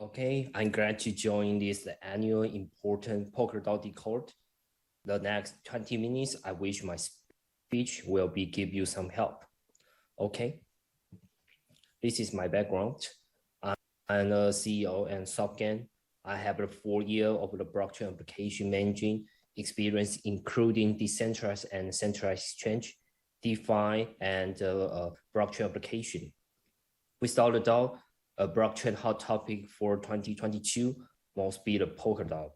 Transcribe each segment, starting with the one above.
Okay, I'm glad to join this annual important Polkadot Decoded. The next 20 minutes, I wish my speech will give you some help. Okay, this is my background. I'm a CEO and SubGame. I have a 4 years of the blockchain application managing experience, including decentralized and centralized exchange, DeFi, and blockchain application. Without a doubt, a blockchain hot topic for 2022 must be the Polkadot,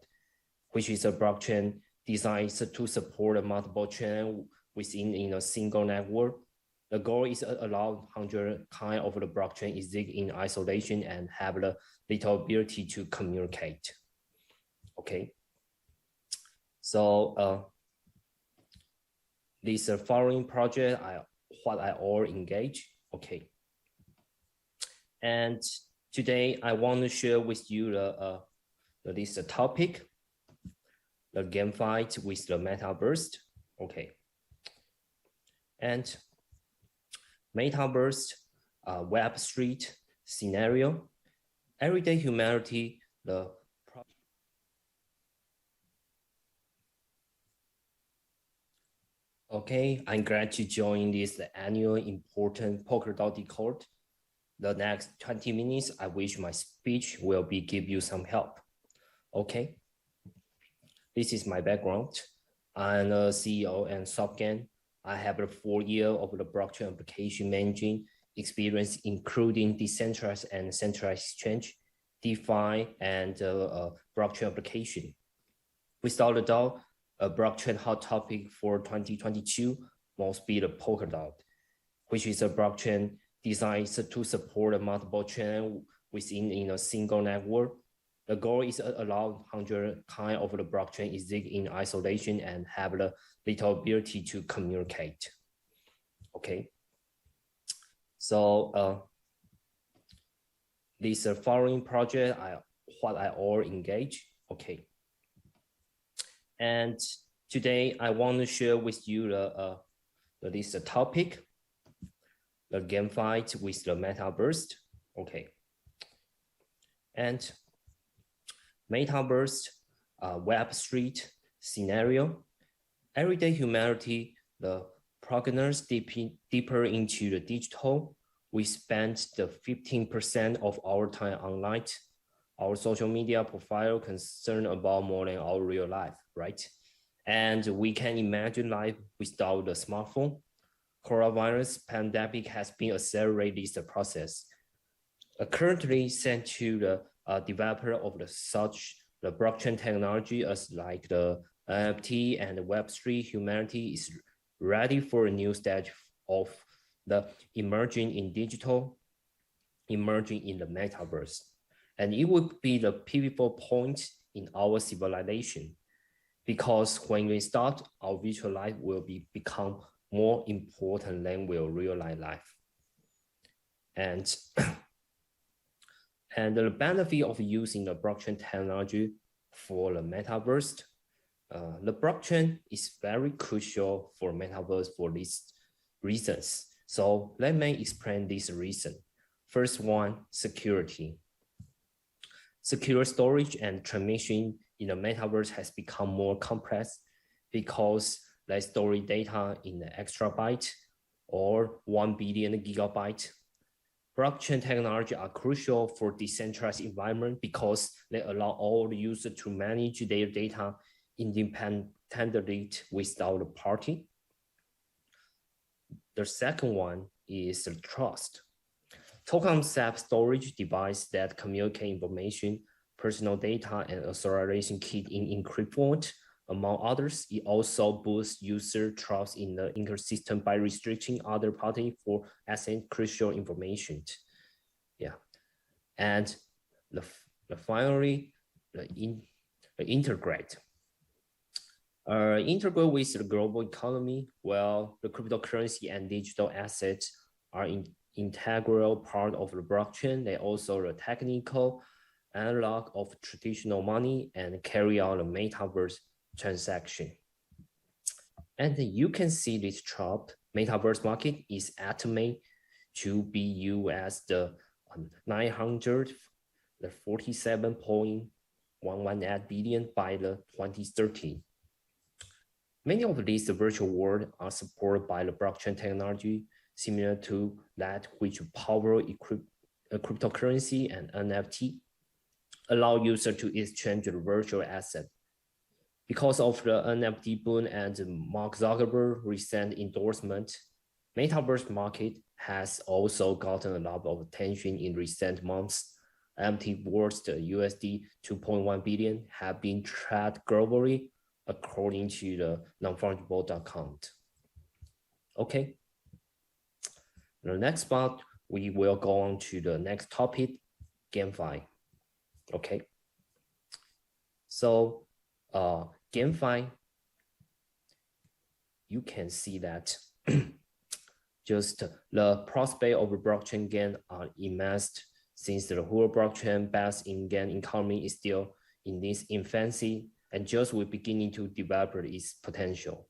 which is a blockchain designed to support multiple chains within a single network. The goal is to allow 100 kind of the blockchain exist in isolation and have the little ability to communicate. Okay. So this following project, what I all engage. Okay. And today I want to share with you this topic, the GameFi with the Metaverse. Okay. And Metaverse, Web3 scenario, everyday humanity, Okay, I'm glad to join this annual important Polkadot Decoded. The next 20 minutes, I wish my speech will give you some help. Okay, this is my background. I'm a CEO and SubGame. I have a 4 years of the blockchain application managing experience, including decentralized and centralized exchange, DeFi, and blockchain application. Without a doubt, a blockchain hot topic for 2022 must be the Polkadot, which is a blockchain designed to support multiple chains within a single network. The goal is to allow 100 kind of the blockchain exist in isolation and have the little ability to communicate. Okay. So this following project, what I all engage. Okay. And today I want to share with you this topic, the GameFi with the Metaverse. Okay. And Metaverse, Web3 scenario, everyday humanity, the progress deeper into the digital. We spend the 15% of our time online. Our social media profile concerned about more than our real life, right? And we can imagine life without the smartphone. Coronavirus pandemic has been accelerated this process. Currently sent to the developer of the blockchain technology as like the NFT and the Web3, humanity is ready for a new stage of the emerging in digital, emerging in the metaverse. And it would be the pivotal point in our civilization, because when we start, our virtual life will become more important than real life. And the benefit of using the blockchain technology for the metaverse, the blockchain is very crucial for metaverse for these reasons. So let me explain this reason. First one, security. Secure storage and transmission in the metaverse has become more complex because they store data in the exabyte or 1 billion gigabyte. Blockchain technology are crucial for decentralized environment because they allow all the users to manage their data independently without a party. The second one is the trust. Token self-storage device that communicate information, personal data, and authorization key in encrypted form. Among others, it also boosts user trust in the ecosystem by restricting other parties for accessing crucial information. Yeah, and finally, the integrate. Integrate with the global economy. Well, the cryptocurrency and digital assets are integral part of the blockchain. They also the technical analog of traditional money and carry out a metaverse transaction. And you can see this chart. Metaverse market is estimated to be US the 900 the 47.118 billion by the 2030. Many of these virtual worlds are supported by the blockchain technology, similar to that which power cryptocurrency and NFT, allow users to exchange the virtual asset. Because of the NFT boom and Mark Zuckerberg's recent endorsement, Metaverse market has also gotten a lot of attention in recent months. NFT worth USD 2.1 billion have been tracked globally according to the non-fungible.com. Okay. The next part, we will go on to the next topic, GameFi. Okay. So GameFi, you can see that just the prospect of a blockchain game are immense since the whole blockchain based in game economy is still in its infancy and just we're beginning to develop its potential.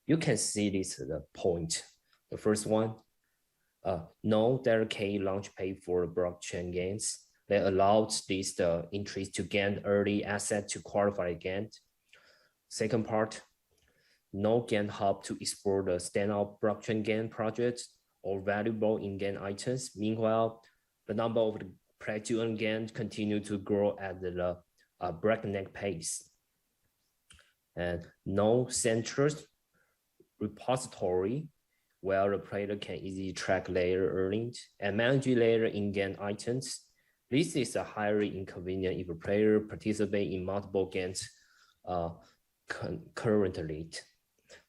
You can see this the point. The first one, no dedicated launchpad for blockchain games. They allowed this interest to gain early asset to qualify again. Second part, no game hub to explore the standout blockchain game projects or valuable in-game items. Meanwhile, the number of the play-to-earn games continue to grow at the breakneck pace. And no central repository where the player can easily track layer earnings and manage layer in-game items. This is a highly inconvenient if a player participates in multiple games currently.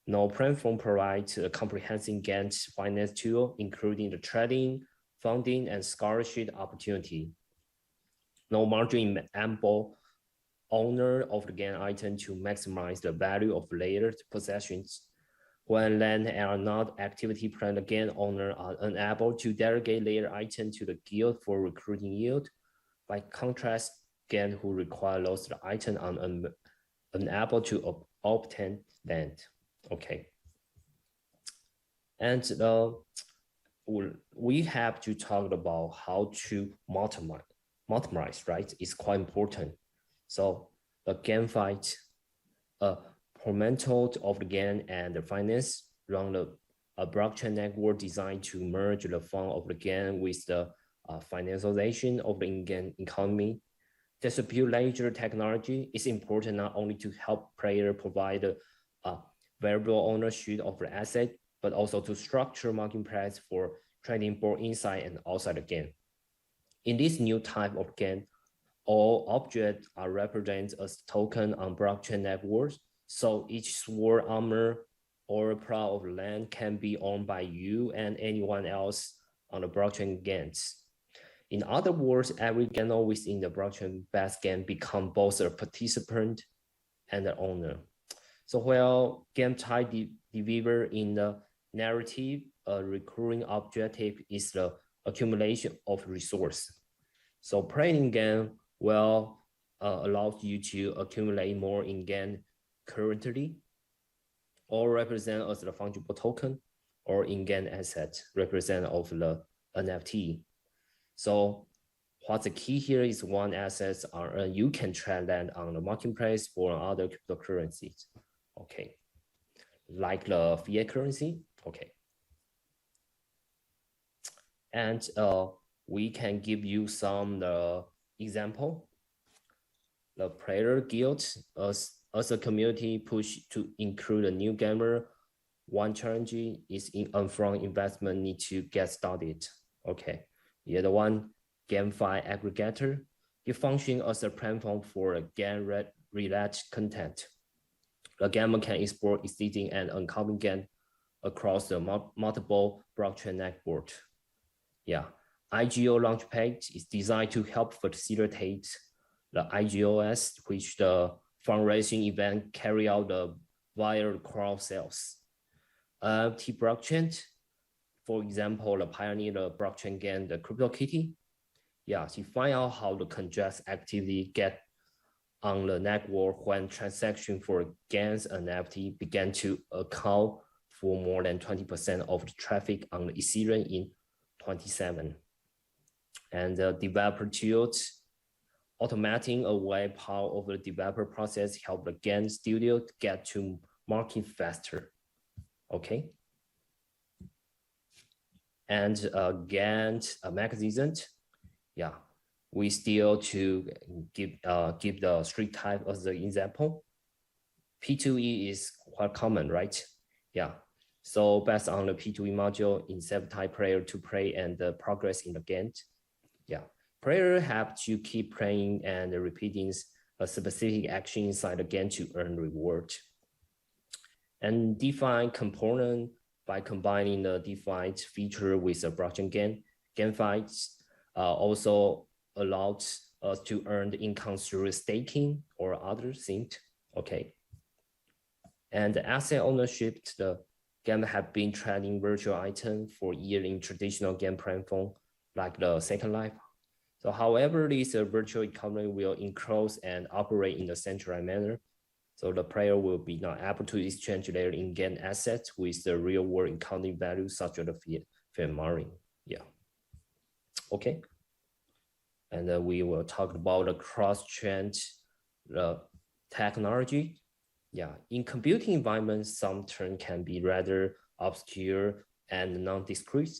No platform provides a comprehensive games finance tool, including the trading, funding, and scholarship opportunity. No margin in ample owner of the game item to maximize the value of layered possessions. When land are not activity plan, the game owner are unable to delegate layer item to the guild for recruiting yield. By contrast, game who require those item are unable to obtain land. Okay. And we have to talk about how to multimize, right? It's quite important. So the GameFi, fundamental of the game and the finance run a blockchain network designed to merge the fund of the game with the financialization of the in-game economy. Distribute ledger technology is important not only to help players provide variable ownership of the asset, but also to structure marketplace for trading both inside and outside the game. In this new type of game, all objects are represented as token on blockchain networks. So each sword, armor, or a plot of land can be owned by you and anyone else on the blockchain games. In other words, every gamer within the blockchain-based game become both a participant and the owner. So while game type deliver in the narrative, a recurring objective is the accumulation of resource. So playing game will allow you to accumulate more in-game currently, or represent as the fungible token, or in-game asset represent of the NFT. So what's the key here is one assets are you can trade that on the marketplace for other cryptocurrencies. Okay, like the fiat currency. Okay, and we can give you some example. The player guild as a community push to include a new gamer. One challenge is in upfront investment need to get started. Okay, the other one, GameFi aggregator. It functions as a platform for a game-related content. The gamer can explore existing and upcoming games across the multiple blockchain network. Yeah, IGO Launchpad is designed to help facilitate the IGOS, which the fundraising event carry out via crowd sales. T blockchain, for example, the pioneer the blockchain game, the CryptoKitty. Yeah, to find out how the congest activity get on the network when transaction for games and NFT began to account for more than 20% of the traffic on the Ethereum in 2027. And the developer tools, automating away part of the developer process help the game studio to get to market faster. Okay. And again, a mechanism, yeah, we still to give the street type as the example. P2E is quite common, right? Yeah. So based on the P2E module, incentivize player to play and progress in the game. Yeah. Player have to keep playing and repeating a specific action inside the game to earn reward. And define component by combining the defined feature with a blockchain game. GameFi also allows us to earn the income through staking or other things. Okay. And the asset ownership, the game have been trading virtual items for years in traditional game platform like the Second Life. So however, this virtual economy will enclose and operate in a centralized manner. So the player will be not able to exchange their in-game assets with the real world accounting value such as the fair market. Yeah. Okay. And then we will talk about the cross-chain technology. Yeah, in computing environments, some terms can be rather obscure and non-discrete.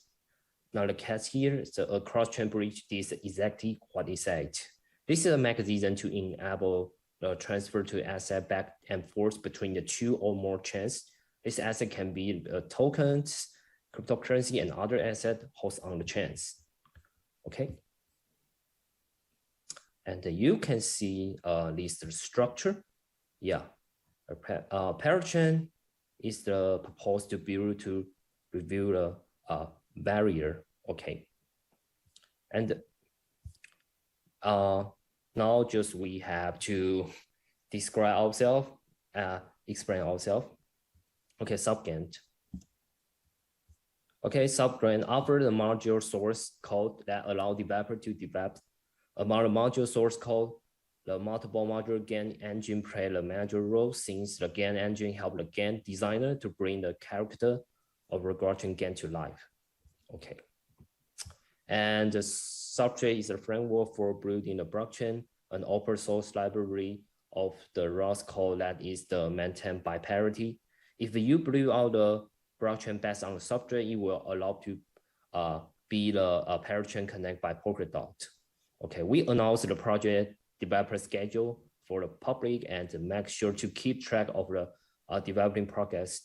Now the case here, so a cross-chain bridge is exactly what it said. This is a mechanism to enable the transfer to asset back and forth between the two or more chains. This asset can be tokens, cryptocurrency, and other assets hosted on the chains. Okay. And you can see this structure. Yeah. Parachain is the proposed to build to review the barrier. Okay. And now just we have to describe ourselves, explain ourselves. Okay, SubGame. Okay, SubGame offers the module source code that allow developer to develop a module source code. The multiple module game engine play the major role since the game engine help the game designer to bring the character of a blockchain game to life. Okay. And the subject is a framework for building the blockchain, an open source library of the ROS code that is maintained by Parity. If you build out the blockchain based on the subject, it will allow to be the Parachain connect by Polkadot. Okay, we announced the project developer schedule for the public and make sure to keep track of the developing progress.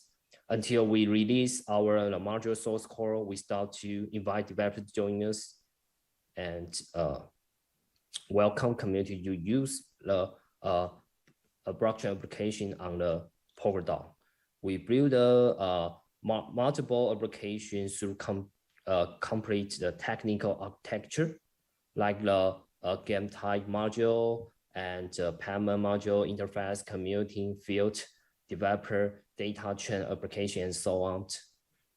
Until we release our module source code, we start to invite developers to join us and welcome community to use the blockchain application on the Polkadot. We build multiple applications to complete the technical architecture, like the game type module and payment module interface, commuting field, developer, data chain application, and so on.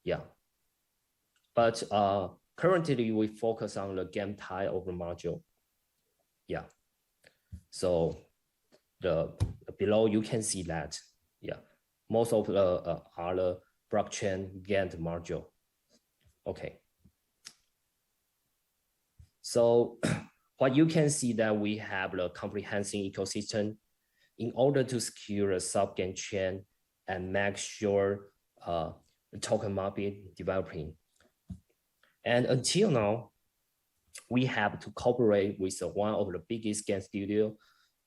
Yeah. But currently we focus on the game type of the module. Yeah. So the below you can see that. Yeah. Most of the are the blockchain game module. Okay. So what you can see that we have the comprehensive ecosystem in order to secure a SubGame chain and make sure the token market developing. And until now, we have to cooperate with one of the biggest game studio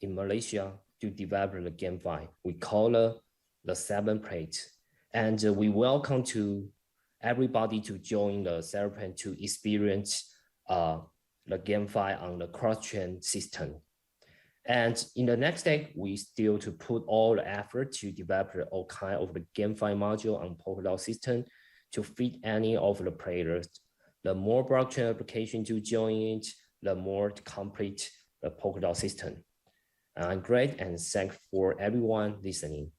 in Malaysia to develop the GameFi. We call it the 7 Plate. And we welcome to everybody to join the 7 Plate to experience the GameFi on the cross-chain system. And in the next step, we still to put all the effort to develop all kind of the GameFi module on Polkadot system to fit any of the players. The more blockchain application to join it, the more to complete the Polkadot system. Great, and thanks for everyone listening.